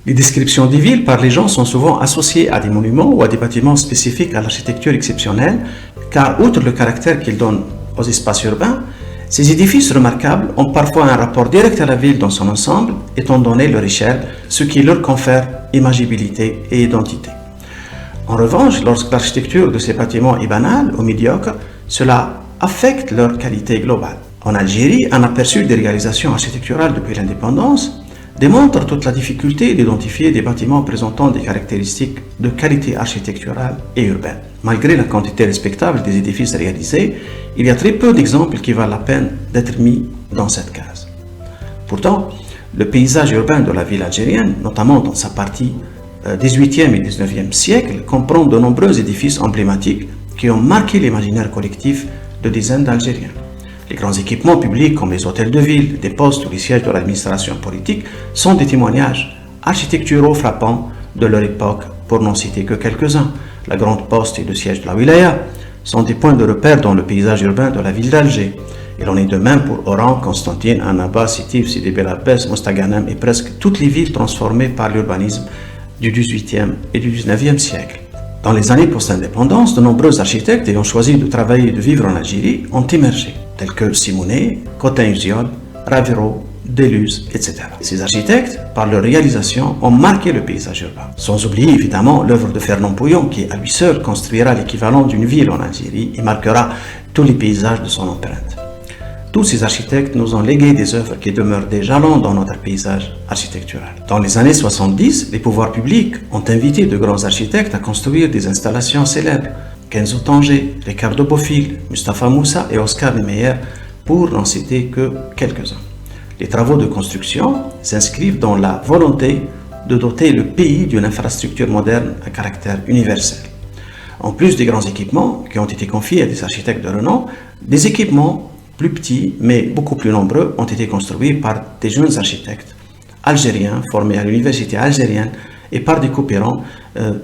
Les descriptions des villes par les gens sont souvent associées à des monuments ou à des bâtiments spécifiques à l'architecture exceptionnelle, car outre le caractère qu'ils donnent aux espaces urbains, ces édifices remarquables ont parfois un rapport direct à la ville dans son ensemble, étant donné leur échelle, ce qui leur confère imagibilité et identité. En revanche, lorsque l'architecture de ces bâtiments est banale ou médiocre, cela affecte leur qualité globale. En Algérie, un aperçu des réalisations architecturales depuis l'indépendance démontre toute la difficulté d'identifier des bâtiments présentant des caractéristiques de qualité architecturale et urbaine. Malgré la quantité respectable des édifices réalisés, il y a très peu d'exemples qui valent la peine d'être mis dans cette case. Pourtant, le paysage urbain de la ville algérienne, notamment dans sa partie 18e et 19e siècle, comprend de nombreux édifices emblématiques qui ont marqué l'imaginaire collectif de dizaines d'Algériens. Les grands équipements publics comme les hôtels de ville, des postes ou les sièges de l'administration politique sont des témoignages architecturaux frappants de leur époque, pour n'en citer que quelques-uns. La grande poste et le siège de la wilaya sont des points de repère dans le paysage urbain de la ville d'Alger. Il en est de même pour Oran, Constantine, Annaba, Sétif, Sidi Bel Abbès, Mostaganem et presque toutes les villes transformées par l'urbanisme du XVIIIe et du XIXe siècle. Dans les années post-indépendance, de nombreux architectes ayant choisi de travailler et de vivre en Algérie ont émergé, tels que Simonet, Cotin-Uziol, Ravero, Deleuze, etc. Ces architectes, par leur réalisation, ont marqué le paysage urbain. Sans oublier évidemment l'œuvre de Fernand Pouillon, qui à lui seul construira l'équivalent d'une ville en Algérie et marquera tous les paysages de son empreinte. Tous ces architectes nous ont légué des œuvres qui demeurent des jalons dans notre paysage architectural. Dans les années 70, les pouvoirs publics ont invité de grands architectes à construire des installations célèbres. Kenzo Tanger, Ricardo Bofill, Mustapha Moussa et Oscar Niemeyer, pour n'en citer que quelques-uns. Les travaux de construction s'inscrivent dans la volonté de doter le pays d'une infrastructure moderne à caractère universel. En plus des grands équipements qui ont été confiés à des architectes de renom, des équipements plus petits mais beaucoup plus nombreux ont été construits par des jeunes architectes algériens formés à l'université algérienne et par des coopérants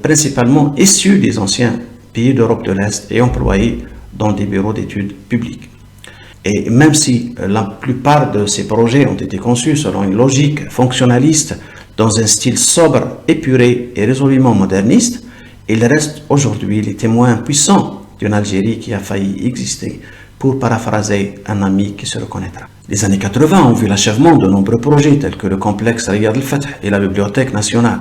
principalement issus des anciens pays d'Europe de l'Est et employés dans des bureaux d'études publiques. Et même si la plupart de ces projets ont été conçus selon une logique fonctionnaliste dans un style sobre, épuré et résolument moderniste, ils restent aujourd'hui les témoins puissants d'une Algérie qui a failli exister, pour paraphraser un ami qui se reconnaîtra. Les années 80 ont vu l'achèvement de nombreux projets tels que le complexe Riyad al-Fath et la Bibliothèque nationale.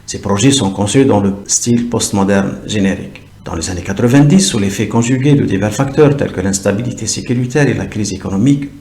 Ces projets sont conçus dans le style postmoderne générique. Dans les années 90, sous l'effet conjugué de divers facteurs tels que l'instabilité sécuritaire et la crise économique,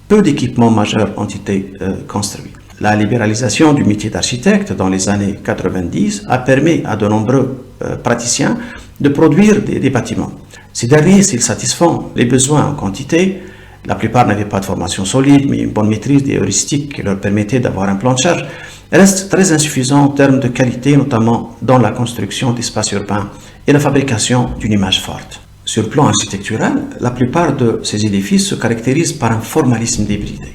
peu d'équipements majeurs ont été construits. La libéralisation du métier d'architecte dans les années 90 a permis à de nombreux praticiens de produire des bâtiments. Ces derniers, s'ils satisfont les besoins en quantité, la plupart n'avaient pas de formation solide, mais une bonne maîtrise des heuristiques qui leur permettait d'avoir un plan de charge, restent très insuffisants en termes de qualité, notamment dans la construction d'espaces urbains et la fabrication d'une image forte. Sur le plan architectural, la plupart de ces édifices se caractérisent par un formalisme débridé,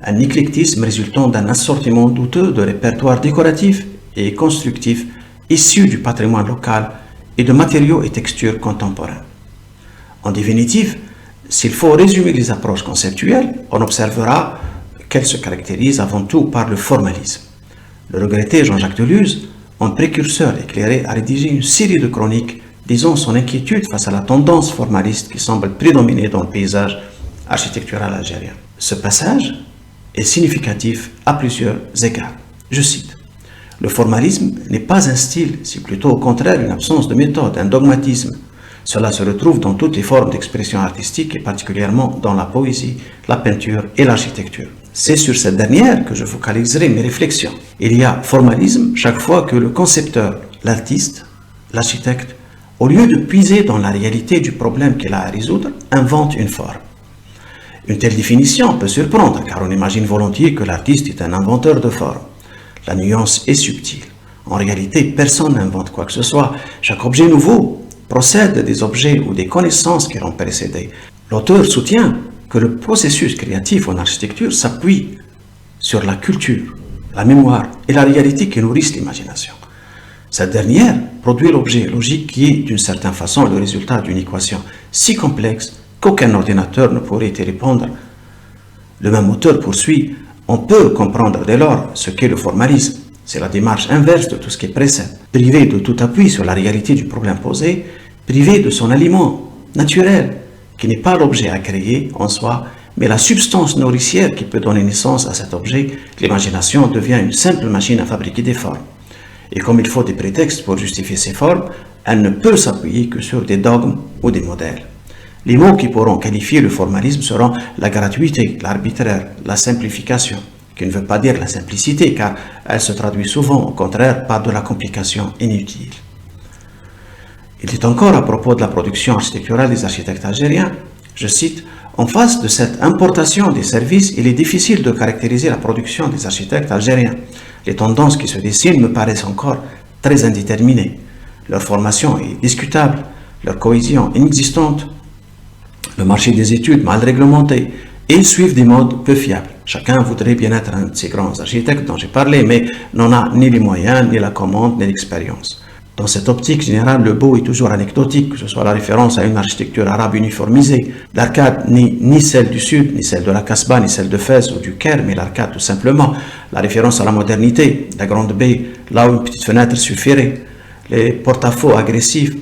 un éclectisme résultant d'un assortiment douteux de répertoires décoratifs et constructifs issus du patrimoine local et de matériaux et textures contemporains. En définitive, s'il faut résumer les approches conceptuelles, on observera qu'elles se caractérisent avant tout par le formalisme. Le regretté Jean-Jacques Deleuze, un précurseur éclairé, a rédigé une série de chroniques disant son inquiétude face à la tendance formaliste qui semble prédominer dans le paysage architectural algérien. Ce passage est significatif à plusieurs égards. Je cite: « Le formalisme n'est pas un style, c'est plutôt au contraire une absence de méthode, un dogmatisme. Cela se retrouve dans toutes les formes d'expression artistique et particulièrement dans la poésie, la peinture et l'architecture. C'est sur cette dernière que je focaliserai mes réflexions. Il y a formalisme chaque fois que le concepteur, l'artiste, l'architecte, au lieu de puiser dans la réalité du problème qu'il a à résoudre, invente une forme. Une telle définition peut surprendre car on imagine volontiers que l'artiste est un inventeur de forme. La nuance est subtile. En réalité, personne n'invente quoi que ce soit. Chaque objet nouveau procède des objets ou des connaissances qui l'ont précédé. L'auteur soutient que le processus créatif en architecture s'appuie sur la culture, la mémoire et la réalité qui nourrissent l'imagination. Cette dernière produit l'objet logique qui est d'une certaine façon le résultat d'une équation si complexe qu'aucun ordinateur ne pourrait y répondre. Le même auteur poursuit: on peut comprendre dès lors ce qu'est le formalisme. C'est la démarche inverse de tout ce qui précède. Privé de tout appui sur la réalité du problème posé, privé de son aliment naturel, qui n'est pas l'objet à créer en soi, mais la substance nourricière qui peut donner naissance à cet objet, l'imagination devient une simple machine à fabriquer des formes. Et comme il faut des prétextes pour justifier ces formes, elle ne peut s'appuyer que sur des dogmes ou des modèles. Les mots qui pourront qualifier le formalisme seront la gratuité, l'arbitraire, la simplification, qui ne veut pas dire la simplicité, car elle se traduit souvent, au contraire, par de la complication inutile. Il dit encore à propos de la production architecturale des architectes algériens, je cite, « En face de cette importation des services, il est difficile de caractériser la production des architectes algériens. Les tendances qui se dessinent me paraissent encore très indéterminées. Leur formation est discutable, leur cohésion inexistante, le marché des études mal réglementé, et ils suivent des modes peu fiables. Chacun voudrait bien être un de ces grands architectes dont j'ai parlé, mais n'en a ni les moyens, ni la commande, ni l'expérience. Dans cette optique générale, le beau est toujours anecdotique, que ce soit la référence à une architecture arabe uniformisée. L'arcade n'est ni celle du sud, ni celle de la Casbah, ni celle de Fès ou du Caire, mais l'arcade tout simplement. La référence à la modernité, la grande baie, là où une petite fenêtre suffirait. Les porte-à-faux agressifs,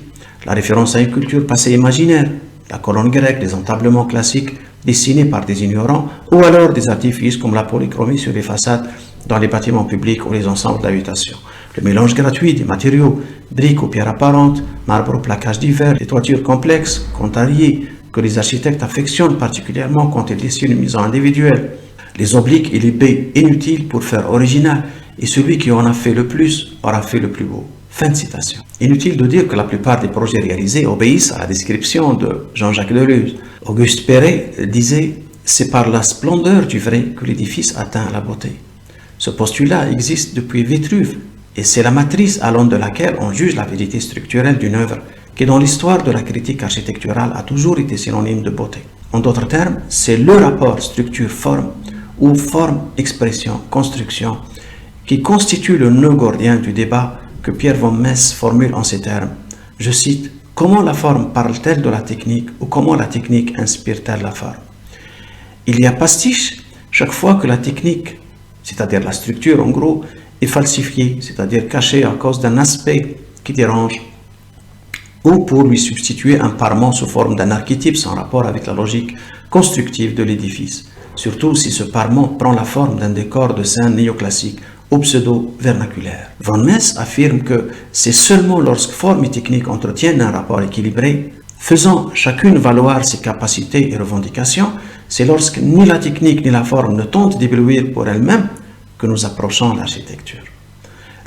la référence à une culture passée imaginaire, la colonne grecque, les entablements classiques dessinés par des ignorants, ou alors des artifices comme la polychromie sur les façades dans les bâtiments publics ou les ensembles d'habitation. Le mélange gratuit des matériaux, briques ou pierres apparentes, marbre au plaquage divers, les toitures complexes, contrariées, que les architectes affectionnent particulièrement quand ils dessinent une maison individuelle, les obliques et les baies inutiles pour faire original, et celui qui en a fait le plus aura fait le plus beau. Fin de citation. Inutile de dire que la plupart des projets réalisés obéissent à la description de Jean-Jacques Deleuze. Auguste Perret disait « C'est par la splendeur du vrai que l'édifice atteint la beauté ». Ce postulat existe depuis Vitruve, et c'est la matrice à l'aune de laquelle on juge la vérité structurelle d'une œuvre, qui dans l'histoire de la critique architecturale a toujours été synonyme de beauté. En d'autres termes, c'est le rapport structure-forme, ou forme-expression-construction, qui constitue le nœud gordien du débat que Pierre von Mess formule en ces termes. Je cite, « Comment la forme parle-t-elle de la technique ou comment la technique inspire-t-elle la forme ?» Il y a pastiche chaque fois que la technique, c'est-à-dire la structure en gros, est falsifiée, c'est-à-dire cachée à cause d'un aspect qui dérange, ou pour lui substituer un parement sous forme d'un archétype sans rapport avec la logique constructive de l'édifice, surtout si ce parement prend la forme d'un décor de scène néoclassique ou pseudo-vernaculaire. Von Mess affirme que c'est seulement lorsque forme et technique entretiennent un rapport équilibré, faisant chacune valoir ses capacités et revendications, c'est lorsque ni la technique ni la forme ne tentent d'éblouir pour elles-mêmes que nous approchons l'architecture.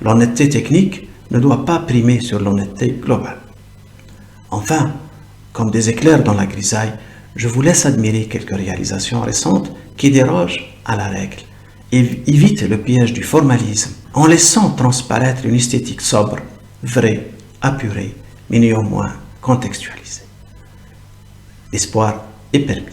L'honnêteté technique ne doit pas primer sur l'honnêteté globale. Enfin, comme des éclairs dans la grisaille, je vous laisse admirer quelques réalisations récentes qui dérogent à la règle et évitent le piège du formalisme en laissant transparaître une esthétique sobre, vraie, apurée, mais néanmoins contextualisée. L'espoir est permis.